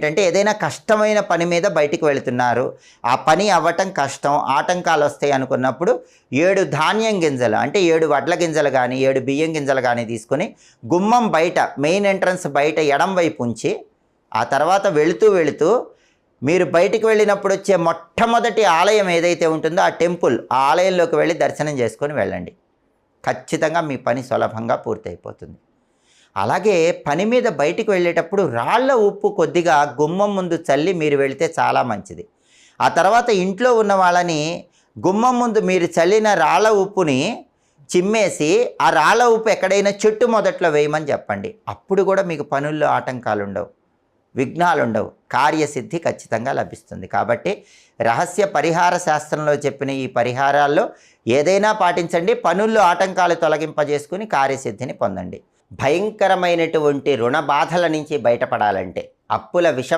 ఏంటంటే ఏదైనా కష్టమైన పని మీద బయటికి వెళుతున్నారు, ఆ పని అవ్వటం కష్టం, ఆటంకాలు వస్తాయి అనుకున్నప్పుడు 7 ధాన్యం గింజలు అంటే 7 వడ్ల గింజలు కానీ 7 బియ్యం గింజలు కానీ తీసుకొని గుమ్మం బయట మెయిన్ ఎంట్రన్స్ బయట ఎడం వైపు ఉంచి, ఆ తర్వాత వెళుతూ మీరు బయటికి వెళ్ళినప్పుడు వచ్చే మొట్టమొదటి ఆలయం ఏదైతే ఉంటుందో ఆ టెంపుల్, ఆ ఆలయంలోకి వెళ్ళి దర్శనం చేసుకొని వెళ్ళండి. ఖచ్చితంగా మీ పని సులభంగా పూర్తయిపోతుంది. అలాగే పని మీద బయటికి వెళ్ళేటప్పుడు రాళ్ల ఉప్పు కొద్దిగా గుమ్మం ముందు చల్లి మీరు వెళితే చాలా మంచిది. ఆ తర్వాత ఇంట్లో ఉన్న వాళ్ళని గుమ్మం ముందు మీరు చల్లిన రాళ్ల ఉప్పుని చిమ్మేసి ఆ రాళ్ల ఉప్పు ఎక్కడైనా చెట్టు మొదట్లో వేయమని చెప్పండి. అప్పుడు కూడా మీకు పనుల్లో ఆటంకాలు ఉండవు, విఘ్నాలు ఉండవు, కార్యసిద్ధి ఖచ్చితంగా లభిస్తుంది. కాబట్టి రహస్య పరిహార శాస్త్రంలో చెప్పిన ఈ పరిహారాల్లో ఏదైనా పాటించండి, పనుల్లో ఆటంకాలు తొలగింపజేసుకుని కార్యసిద్ధిని పొందండి. భయంకరమైనటువంటి రుణ బాధల నుంచి బయటపడాలంటే, అప్పుల విష